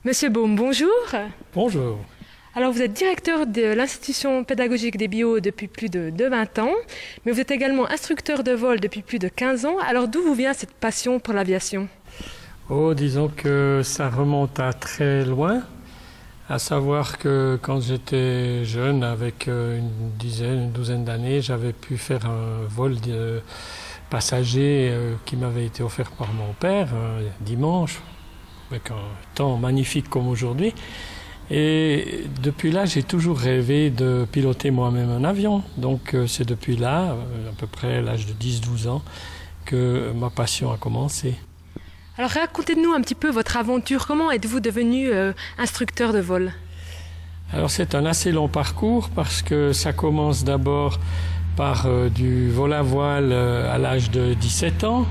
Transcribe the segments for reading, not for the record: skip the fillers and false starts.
Monsieur Baume, bonjour. Bonjour. Alors vous êtes directeur de l'institution pédagogique des Bio depuis plus de 20 ans, mais vous êtes également instructeur de vol depuis plus de 15 ans. Alors d'où vous vient cette passion pour l'aviation? Oh, disons que ça remonte à très loin, à savoir que quand j'étais jeune, avec une douzaine d'années, j'avais pu faire un vol de passagers qui m'avait été offert par mon père dimanche, avec un temps magnifique comme aujourd'hui. Et depuis là, j'ai toujours rêvé de piloter moi-même un avion. Donc c'est depuis là, à peu près à l'âge de 10-12 ans, que ma passion a commencé. Alors racontez-nous un petit peu votre aventure. Comment êtes-vous devenu instructeur de vol? Alors c'est un assez long parcours parce que ça commence d'abord par du vol à voile à l'âge de 17 ans.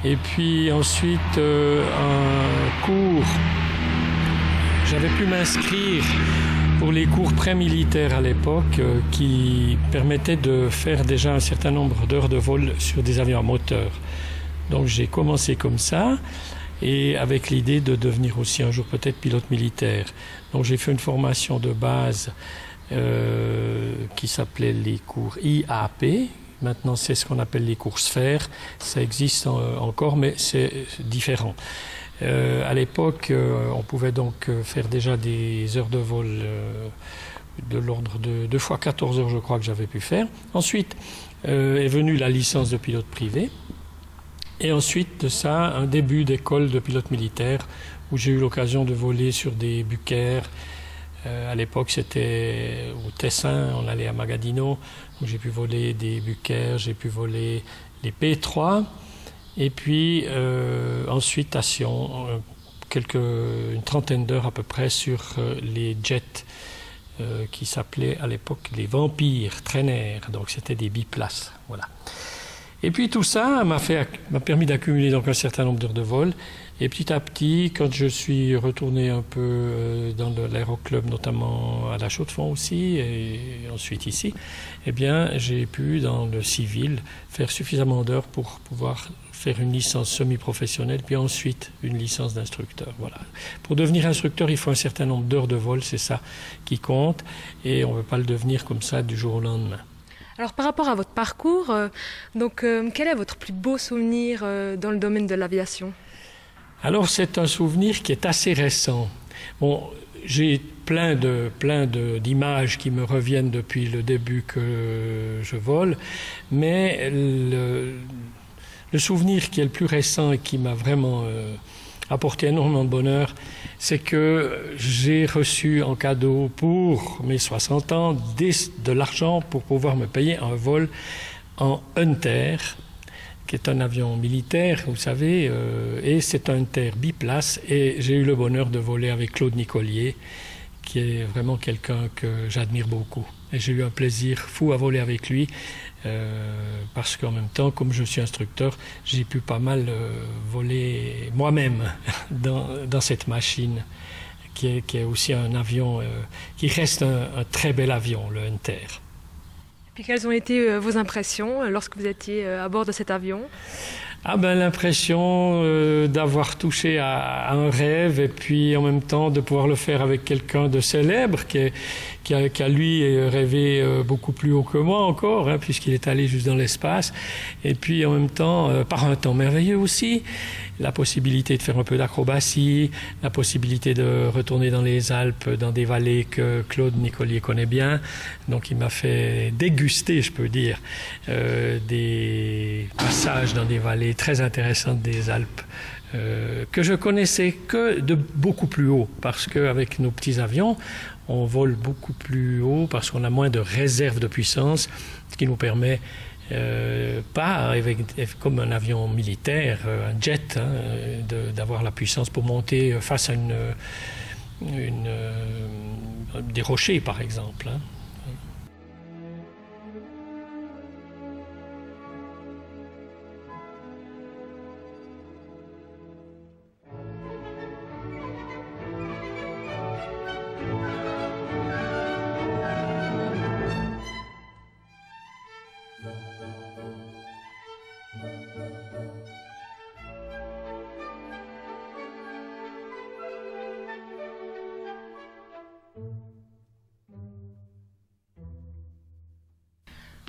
Et puis ensuite un cours. J'avais pu m'inscrire pour les cours pré-militaires à l'époque qui permettaient de faire déjà un certain nombre d'heures de vol sur des avions à moteur. Donc j'ai commencé comme ça et avec l'idée de devenir aussi un jour peut-être pilote militaire. Donc j'ai fait une formation de base qui s'appelait les cours IAP. Maintenant, c'est ce qu'on appelle les cours sphères. Ça existe encore, mais c'est différent. À l'époque, on pouvait donc faire déjà des heures de vol de l'ordre de 2 fois 14 heures, je crois que j'avais pu faire. Ensuite est venue la licence de pilote privé. Et ensuite de ça, un début d'école de pilote militaire où j'ai eu l'occasion de voler sur des Bucaire. À l'époque, c'était au Tessin, on allait à Magadino. Donc j'ai pu voler des Bucaire, j'ai pu voler les P3. Et puis ensuite à Sion, une trentaine d'heures à peu près sur les jets qui s'appelaient à l'époque les Vampires, Trainer. Donc c'était des biplaces. Voilà. Et puis tout ça m'a permis d'accumuler donc un certain nombre d'heures de vol. Et petit à petit, quand je suis retourné un peu dans l'aéroclub, notamment à La Chaux-de-Fonds aussi, et ensuite ici, eh bien, j'ai pu, dans le civil, faire suffisamment d'heures pour pouvoir faire une licence semi-professionnelle, puis ensuite une licence d'instructeur. Voilà. Pour devenir instructeur, il faut un certain nombre d'heures de vol, c'est ça qui compte, et on ne veut pas le devenir comme ça du jour au lendemain. Alors par rapport à votre parcours, quel est votre plus beau souvenir dans le domaine de l'aviation? Alors c'est un souvenir qui est assez récent. Bon, j'ai plein d'images qui me reviennent depuis le début que je vole, mais le souvenir qui est le plus récent et qui m'a vraiment apporté énormément de bonheur, c'est que j'ai reçu en cadeau pour mes 60 ans de l'argent pour pouvoir me payer un vol en Hunter, qui est un avion militaire, vous savez, et c'est un Hunter biplace, et j'ai eu le bonheur de voler avec Claude Nicolier, qui est vraiment quelqu'un que j'admire beaucoup. Et j'ai eu un plaisir fou à voler avec lui, parce qu'en même temps, comme je suis instructeur, j'ai pu pas mal voler moi-même dans cette machine, qui est aussi un avion, qui reste un très bel avion, le Hunter. Puis quelles ont été vos impressions lorsque vous étiez à bord de cet avion? Ah ben l'impression d'avoir touché à un rêve et puis en même temps de pouvoir le faire avec quelqu'un de célèbre qui qui a lui rêvé beaucoup plus haut que moi encore, hein, puisqu'il est allé juste dans l'espace. Et puis en même temps, par un temps merveilleux aussi, la possibilité de faire un peu d'acrobatie, la possibilité de retourner dans les Alpes, dans des vallées que Claude Nicolier connaît bien. Donc il m'a fait déguster, je peux dire, des passages dans des vallées très intéressantes des Alpes. Que je connaissais que de beaucoup plus haut, parce qu'avec nos petits avions, on vole beaucoup plus haut, parce qu'on a moins de réserve de puissance, ce qui nous permet, pas avec, comme un avion militaire, un jet, hein, d'avoir la puissance pour monter face à des rochers, par exemple. Hein.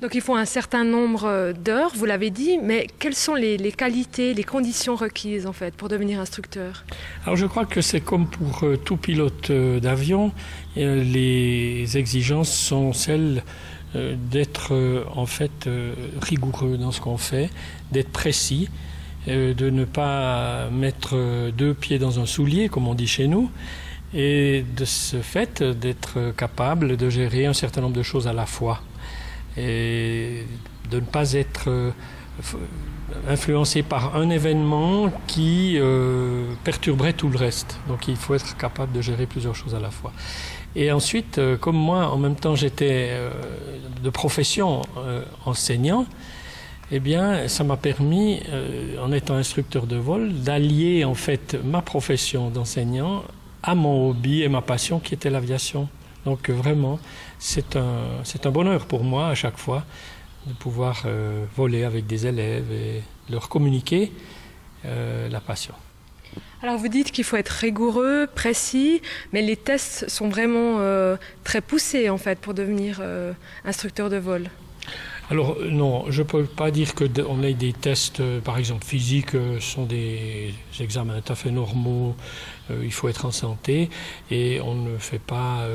Donc il faut un certain nombre d'heures, vous l'avez dit, mais quelles sont les qualités, les conditions requises en fait pour devenir instructeur? Alors je crois que c'est comme pour tout pilote d'avion, les exigences sont celles d'être en fait rigoureux dans ce qu'on fait, d'être précis, de ne pas mettre deux pieds dans un soulier, comme on dit chez nous, et de ce fait d'être capable de gérer un certain nombre de choses à la fois. Et de ne pas être influencé par un événement qui perturberait tout le reste. Donc il faut être capable de gérer plusieurs choses à la fois. Et ensuite, comme moi, en même temps, j'étais de profession enseignant, eh bien, ça m'a permis, en étant instructeur de vol, d'allier en fait ma profession d'enseignant à mon hobby et ma passion qui était l'aviation. Donc vraiment, c'est un bonheur pour moi à chaque fois de pouvoir voler avec des élèves et leur communiquer la passion. Alors vous dites qu'il faut être rigoureux, précis, mais les tests sont vraiment très poussés en fait pour devenir instructeur de vol. Alors non, je ne peux pas dire qu'on ait des tests, par exemple physiques, sont des examens tout à fait normaux, il faut être en santé et on ne fait pas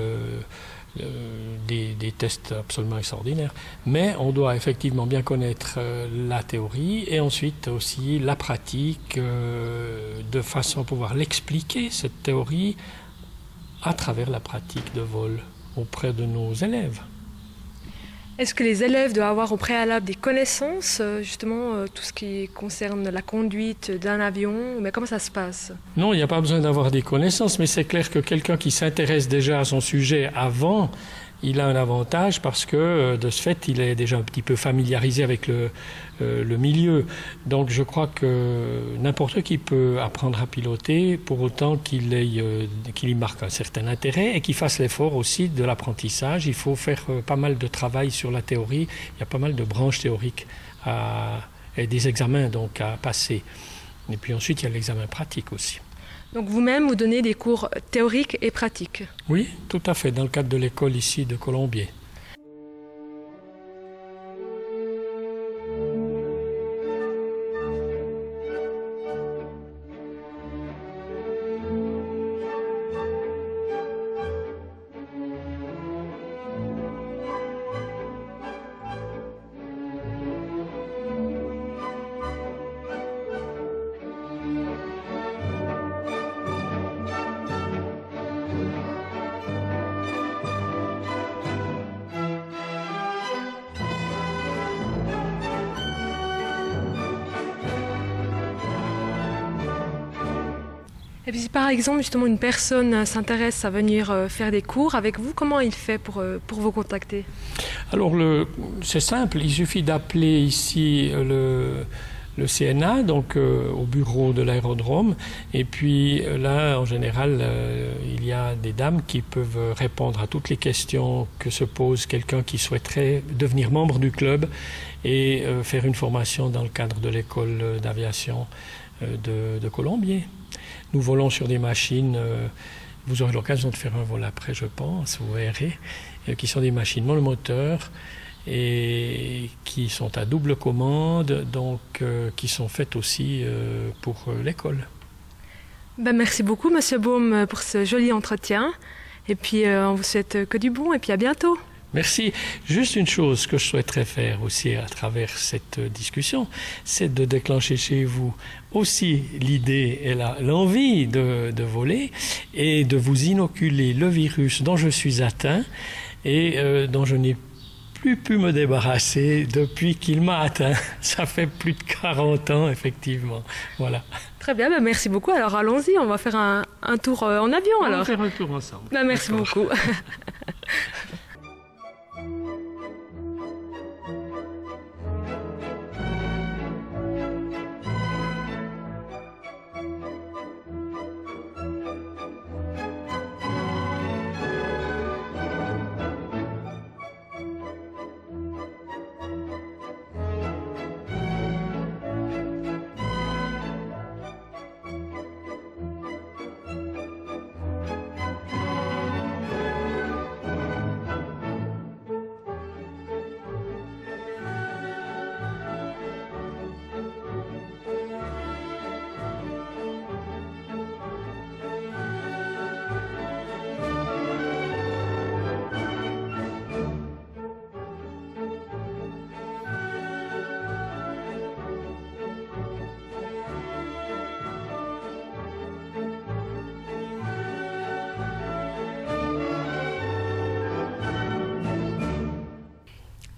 des tests absolument extraordinaires. Mais on doit effectivement bien connaître la théorie et ensuite aussi la pratique de façon à pouvoir l'expliquer, cette théorie, à travers la pratique de vol auprès de nos élèves. Est-ce que les élèves doivent avoir au préalable des connaissances, justement, tout ce qui concerne la conduite d'un avion? Mais comment ça se passe? Non, il n'y a pas besoin d'avoir des connaissances, mais c'est clair que quelqu'un qui s'intéresse déjà à son sujet avant, il a un avantage parce que, de ce fait, il est déjà un petit peu familiarisé avec le milieu. Donc je crois que n'importe qui peut apprendre à piloter pour autant qu'il y marque un certain intérêt et qu'il fasse l'effort aussi de l'apprentissage. Il faut faire pas mal de travail sur la théorie. Il y a pas mal de branches théoriques et des examens donc à passer. Et puis ensuite, il y a l'examen pratique aussi. Donc vous-même, vous donnez des cours théoriques et pratiques? Oui, tout à fait, dans le cadre de l'école ici de Colombier. Et puis si par exemple justement une personne s'intéresse à venir faire des cours avec vous, comment il fait pour vous contacter? Alors c'est simple, il suffit d'appeler ici le CNA, donc au bureau de l'aérodrome, et puis là en général il y a des dames qui peuvent répondre à toutes les questions que se pose quelqu'un qui souhaiterait devenir membre du club et faire une formation dans le cadre de l'école d'aviation de Colombier. Nous volons sur des machines, vous aurez l'occasion de faire un vol après, je pense, vous verrez. qui sont des machines monomoteurs et qui sont à double commande, donc qui sont faites aussi pour l'école. Ben, merci beaucoup, Monsieur Baume, pour ce joli entretien. Et puis, on vous souhaite que du bon et puis à bientôt. Merci. Juste une chose que je souhaiterais faire aussi à travers cette discussion, c'est de déclencher chez vous aussi l'idée et l'envie de voler et de vous inoculer le virus dont je suis atteint et dont je n'ai plus pu me débarrasser depuis qu'il m'a atteint. Ça fait plus de 40 ans, effectivement. Voilà. Très bien, ben merci beaucoup. Alors allons-y, on va faire un tour en avion alors. On va faire un tour ensemble. Ben, merci beaucoup.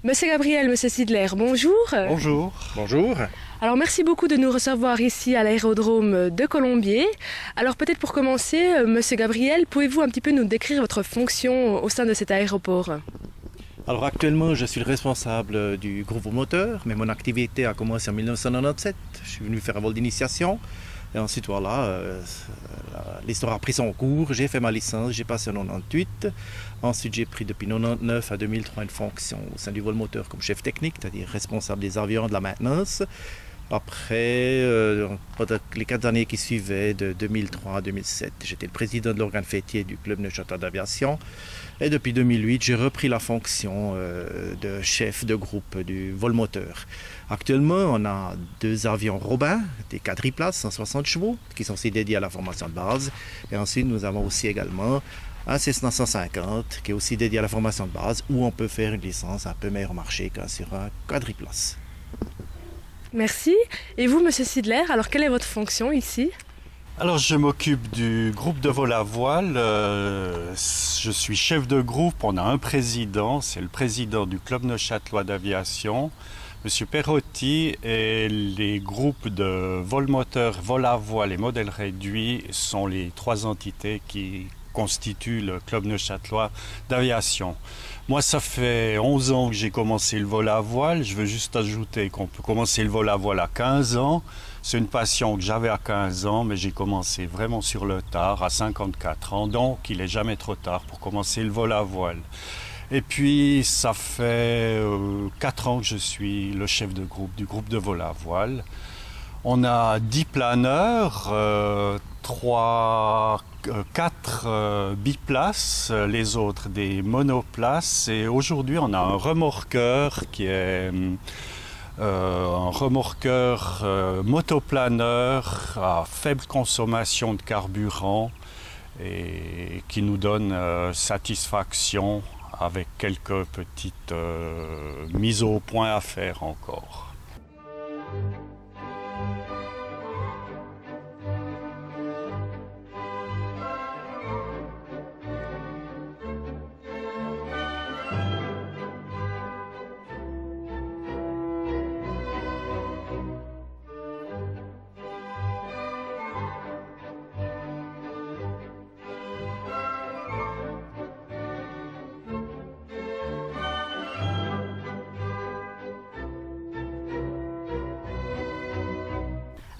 Monsieur Gabriel, Monsieur Sidler, bonjour. Bonjour. Bonjour. Alors merci beaucoup de nous recevoir ici à l'aérodrome de Colombier. Alors peut-être pour commencer, Monsieur Gabriel, pouvez-vous un petit peu nous décrire votre fonction au sein de cet aéroport? Alors actuellement, je suis le responsable du groupe moteur, mais mon activité a commencé en 1997. Je suis venu faire un vol d'initiation. Et ensuite, voilà, l'histoire a pris son cours. J'ai fait ma licence, j'ai passé en 98. Ensuite, j'ai pris depuis 99 à 2003 une fonction au sein du vol moteur comme chef technique, c'est-à-dire responsable des avions de la maintenance. Après, pendant les 4 années qui suivaient, de 2003 à 2007, j'étais le président de l'organe fêtier du club Neuchâtel d'aviation. Et depuis 2008, j'ai repris la fonction de chef de groupe du vol moteur. Actuellement, on a 2 avions Robin, des quadriplaces, 160 chevaux, qui sont aussi dédiés à la formation de base. Et ensuite, nous avons aussi également un Cessna 150, qui est aussi dédié à la formation de base, où on peut faire une licence un peu meilleur marché qu'un sur un quadriplace. Merci. Et vous, Monsieur Sidler, alors quelle est votre fonction ici? Alors je m'occupe du groupe de vol à voile, je suis chef de groupe, on a un président, c'est le président du club neuchâtelois d'aviation, Monsieur Perotti, et les groupes de vol moteur, vol à voile et modèles réduits sont les 3 entités qui constituent le club neuchâtelois d'aviation. Moi, ça fait 11 ans que j'ai commencé le vol à voile. Je veux juste ajouter qu'on peut commencer le vol à voile à 15 ans. C'est une passion que j'avais à 15 ans, mais j'ai commencé vraiment sur le tard, à 54 ans. Donc, il n'est jamais trop tard pour commencer le vol à voile. Et puis, ça fait 4 ans que je suis le chef de groupe du groupe de vol à voile. On a 10 planeurs, 4 biplaces, les autres des monoplaces. Et aujourd'hui, on a un remorqueur qui est un remorqueur motoplaneur à faible consommation de carburant et qui nous donne satisfaction avec quelques petites mises au point à faire encore.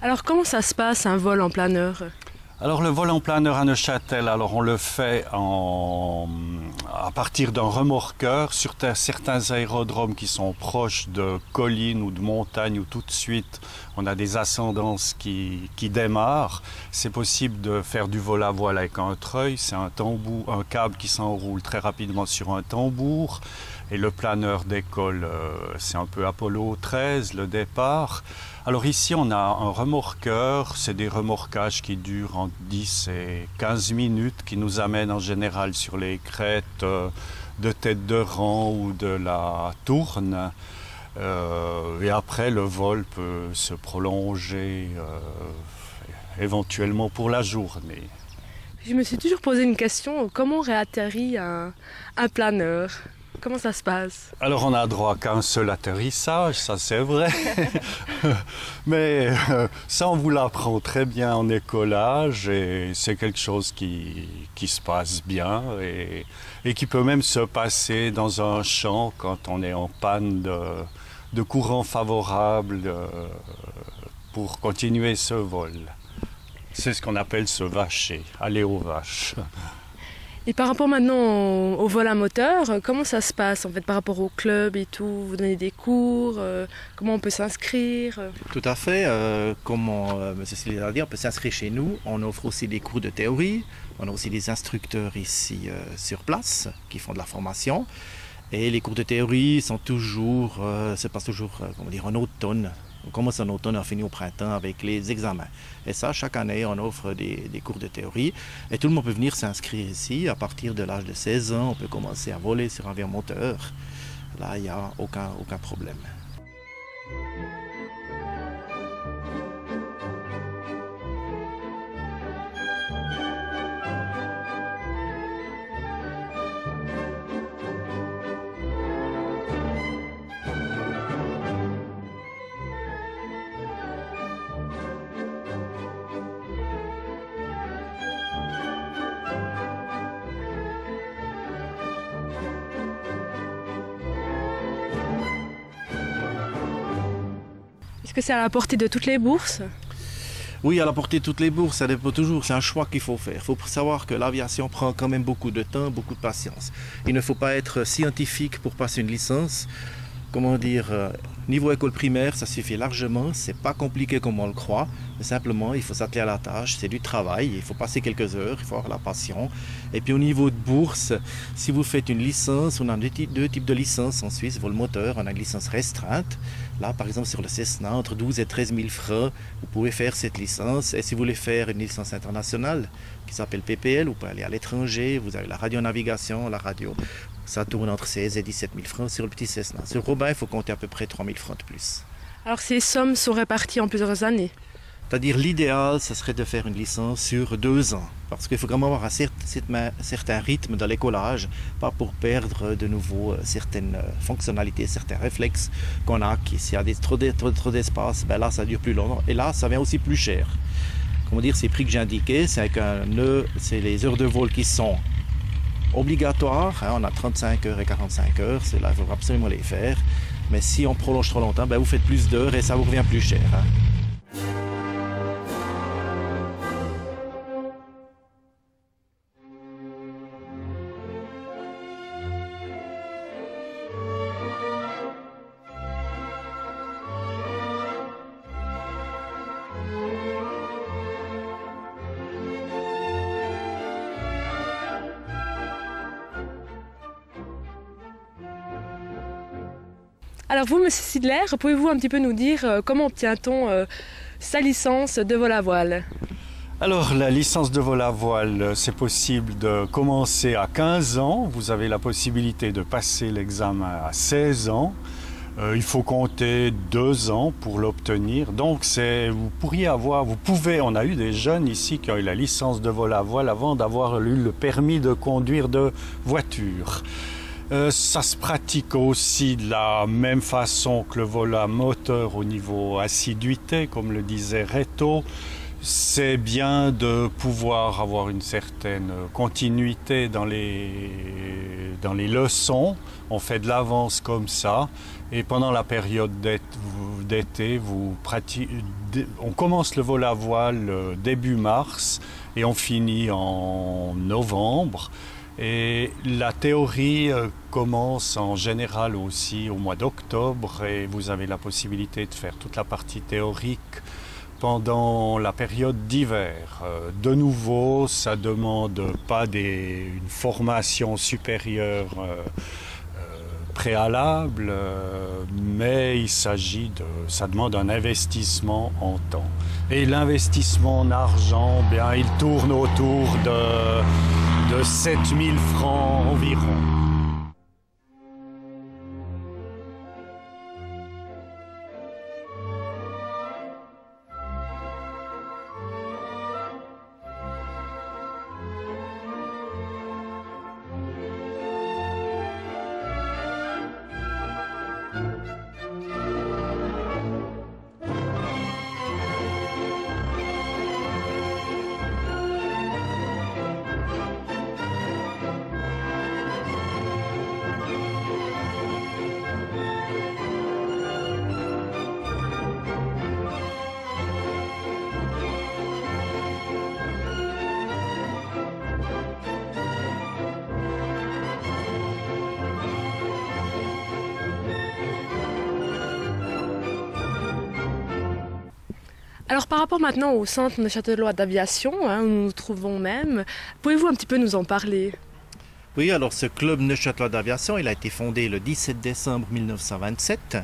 Alors comment ça se passe un vol en planeur? Alors le vol en planeur à Neuchâtel, alors on le fait à partir d'un remorqueur, sur certains aérodromes qui sont proches de collines ou de montagnes où tout de suite on a des ascendances qui démarrent, c'est possible de faire du vol à voile avec un treuil. C'est un câble qui s'enroule très rapidement sur un tambour. Et le planeur décolle, c'est un peu Apollo 13, le départ. Alors ici, on a un remorqueur, c'est des remorquages qui durent entre 10 et 15 minutes, qui nous amènent en général sur les crêtes de Tête de Rang ou de la Tourne. Et après, le vol peut se prolonger éventuellement pour la journée. Je me suis toujours posé une question, comment réatterrit un planeur? Comment ça se passe? Alors on n'a droit qu'à un seul atterrissage, ça c'est vrai. Mais ça on vous l'apprend très bien en écolage et c'est quelque chose qui se passe bien et qui peut même se passer dans un champ quand on est en panne de courant favorable pour continuer ce vol. C'est ce qu'on appelle se vacher, aller aux vaches. Et par rapport maintenant au vol à moteur, comment ça se passe en fait par rapport au club et tout? Vous donnez des cours, comment on peut s'inscrire? Tout à fait, comme M. Sylvie l'a dit, on peut s'inscrire chez nous. On offre aussi des cours de théorie, on a aussi des instructeurs ici sur place qui font de la formation. Et les cours de théorie sont toujours, se passent toujours en automne. On commence en automne, on finit au printemps avec les examens. Et ça, chaque année, on offre des cours de théorie. Et tout le monde peut venir s'inscrire ici. À partir de l'âge de 16 ans, on peut commencer à voler sur un avion moteur. Là, il n'y a aucun problème. Est-ce que c'est à la portée de toutes les bourses? Oui, à la portée de toutes les bourses, ça dépend toujours, c'est un choix qu'il faut faire. Il faut savoir que l'aviation prend quand même beaucoup de temps, beaucoup de patience. Il ne faut pas être scientifique pour passer une licence. Comment dire, niveau école primaire, ça suffit largement, c'est pas compliqué comme on le croit, mais simplement il faut s'atteler à la tâche, c'est du travail, il faut passer quelques heures, il faut avoir la passion. Et puis au niveau de bourse, si vous faites une licence, on a deux types de licences en Suisse, vol moteur, on a une licence restreinte. Là par exemple sur le Cessna, entre 12 et 13 000 francs, vous pouvez faire cette licence. Et si vous voulez faire une licence internationale, qui s'appelle PPL, vous pouvez aller à l'étranger, vous avez la radionavigation, la radio. Ça tourne entre 16 et 17 000 francs sur le petit Cessna. Sur Robin, il faut compter à peu près 3 000 francs de plus. Alors ces sommes sont réparties en plusieurs années? C'est-à-dire l'idéal, ce serait de faire une licence sur 2 ans. Parce qu'il faut vraiment avoir un certain rythme dans l'écolage, pas pour perdre de nouveau certaines fonctionnalités, certains réflexes qu'on a. S'il y a trop d'espace, ben là ça dure plus longtemps. Et là, ça vient aussi plus cher. Comment dire, ces prix que j'ai indiqués, c'est avec un nœud, c'est les heures de vol qui sont obligatoires, hein, on a 35 heures et 45 heures, c'est là, il faut absolument les faire. Mais si on prolonge trop longtemps, ben vous faites plus d'heures et ça vous revient plus cher. Hein. Alors vous, M. Sidler, pouvez-vous un petit peu nous dire comment obtient-on sa licence de vol à voile? Alors la licence de vol à voile, c'est possible de commencer à 15 ans. Vous avez la possibilité de passer l'examen à 16 ans. Il faut compter 2 ans pour l'obtenir. Donc on a eu des jeunes ici qui ont eu la licence de vol à voile avant d'avoir eu le permis de conduire de voiture. Ça se pratique aussi de la même façon que le vol à moteur au niveau assiduité, comme le disait Reto. C'est bien de pouvoir avoir une certaine continuité dans les leçons. On fait de l'avance comme ça. Et pendant la période d'été, on commence le vol à voile début mars et on finit en novembre. Et la théorie commence en général aussi au mois d'octobre et vous avez la possibilité de faire toute la partie théorique pendant la période d'hiver. De nouveau, ça ne demande pas une formation supérieure préalable, mais ça demande un investissement en temps. Et l'investissement en argent, bien, il tourne autour de 7000 francs environ. Alors par rapport maintenant au centre neuchâtelois d'aviation, où nous nous trouvons même, pouvez-vous un petit peu nous en parler? Oui, alors ce club neuchâtelois d'aviation, il a été fondé le 17 décembre 1927.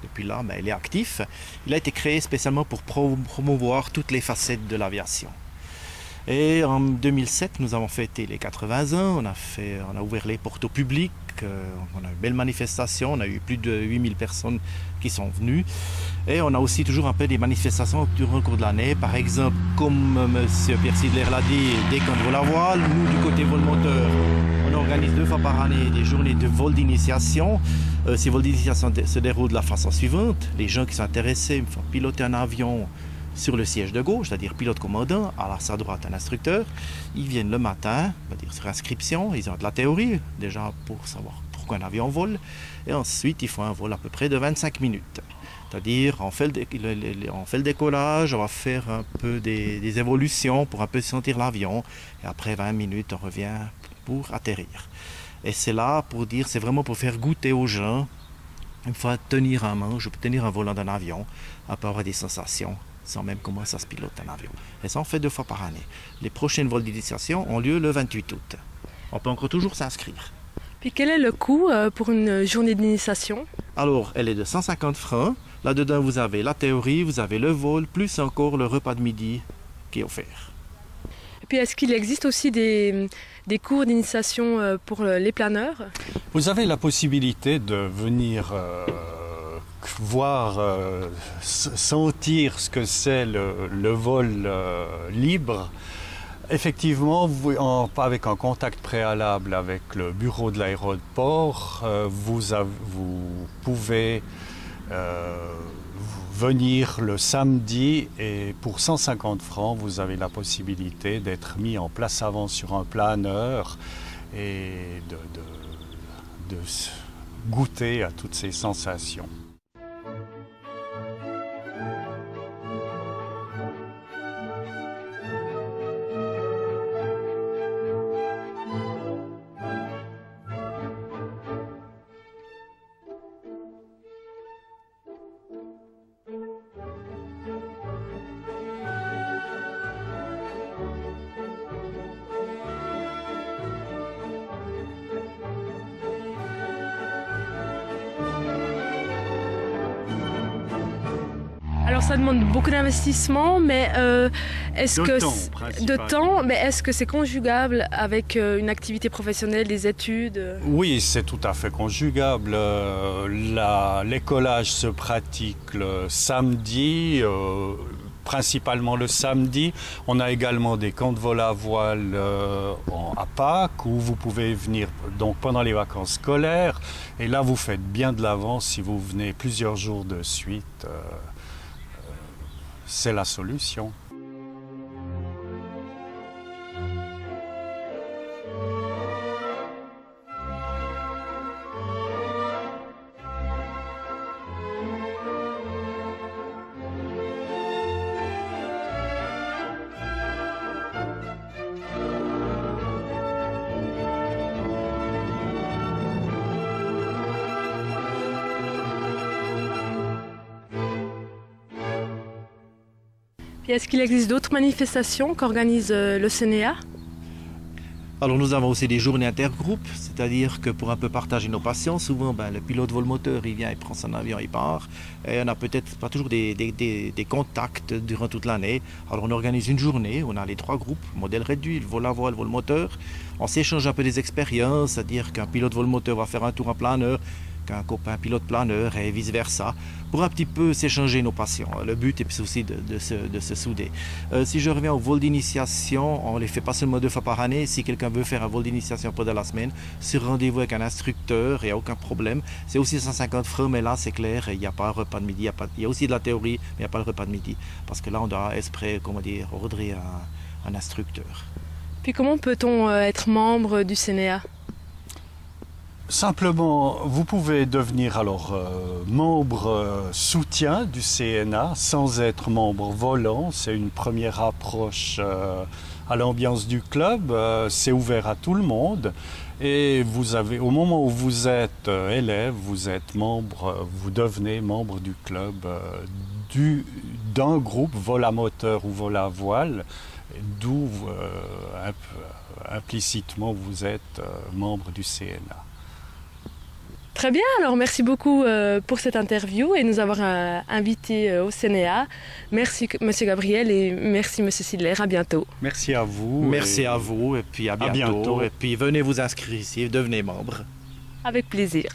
Depuis là, il est actif. Il a été créé spécialement pour promouvoir toutes les facettes de l'aviation. Et en 2007, nous avons fêté les 80 ans, on a ouvert les portes au public, on a eu une belle manifestation, on a eu plus de 8000 personnes qui sont venues. Et on a aussi toujours un peu des manifestations durant le cours de l'année. Par exemple, comme M. Pierre Sidler l'a dit, dès qu'on vole la voile, nous du côté vol moteur, on organise 2 fois par année des journées de vol d'initiation. Ces vols d'initiation se déroulent de la façon suivante. Les gens qui sont intéressés me font piloter un avion sur le siège de gauche, c'est-à-dire pilote-commandant, à sa droite un instructeur. Ils viennent le matin, on va dire sur inscription, ils ont de la théorie, déjà pour savoir pourquoi un avion vole, et ensuite ils font un vol à peu près de 25 minutes. C'est-à-dire on fait le décollage, on va faire un peu des évolutions pour un peu sentir l'avion, et après 20 minutes on revient pour atterrir. Et c'est là pour dire, c'est vraiment pour faire goûter aux gens, une fois tenir un manche, tenir un volant d'un avion, à peu avoir des sensations, sans même comment ça se pilote un avion. Et ça, on fait 2 fois par année. Les prochaines vols d'initiation ont lieu le 28 août. On peut encore toujours s'inscrire. Puis quel est le coût pour une journée d'initiation? Alors, elle est de 150 francs. Là-dedans, vous avez la théorie, vous avez le vol, plus encore le repas de midi qui est offert. Et puis est-ce qu'il existe aussi des cours d'initiation pour les planeurs? Vous avez la possibilité de venir voir, sentir ce que c'est le vol libre. Effectivement, avec un contact préalable avec le bureau de l'aéroport, vous pouvez venir le samedi et pour 150 francs, vous avez la possibilité d'être mis en place avant sur un planeur et de goûter à toutes ces sensations. Alors ça demande beaucoup d'investissement, mais est-ce que c'est conjugable avec une activité professionnelle, des études? Oui, c'est tout à fait conjugable. L'écolage se pratique le samedi, principalement le samedi. On a également des camps de vol à voile à Pâques où vous pouvez venir donc pendant les vacances scolaires. Et là, vous faites bien de l'avance si vous venez plusieurs jours de suite. C'est la solution. Et est-ce qu'il existe d'autres manifestations qu'organise le CNEA? Alors nous avons aussi des journées intergroupes, c'est-à-dire que pour un peu partager nos passions, souvent le pilote vol moteur, il vient, il prend son avion, il part. Et on n'a peut-être pas toujours des contacts durant toute l'année. Alors on organise une journée, on a les 3 groupes, modèle réduit, le vol à voile, vol moteur. On s'échange un peu des expériences, c'est-à-dire qu'un pilote vol moteur va faire un tour en planeur, qu'un copain pilote planeur et vice-versa, pour un petit peu s'échanger nos passions. Le but est aussi de se souder. Si je reviens au vol d'initiation, on les fait pas seulement 2 fois par année. Si quelqu'un veut faire un vol d'initiation pendant la semaine, sur rendez-vous avec un instructeur, il n'y a aucun problème. C'est aussi 150 francs, mais là c'est clair, il n'y a pas un repas de midi, il y a aussi de la théorie, mais il n'y a pas le repas de midi. Parce que là on doit ordrer un instructeur. Puis comment peut-on être membre du CNEA? Simplement, vous pouvez devenir alors membre soutien du CNA sans être membre volant. C'est une première approche à l'ambiance du club. C'est ouvert à tout le monde. Et vous avez, au moment où vous êtes élève, vous êtes membre, vous devenez membre du club d'un groupe vol à moteur ou vol à voile, d'où implicitement vous êtes membre du CNA. Très bien, alors merci beaucoup pour cette interview et nous avoir invités au CNEA. Merci Monsieur Gabriel et merci Monsieur Sidler, à bientôt. Merci à vous. Merci à vous et puis à bientôt. Et puis venez vous inscrire ici, devenez membre. Avec plaisir.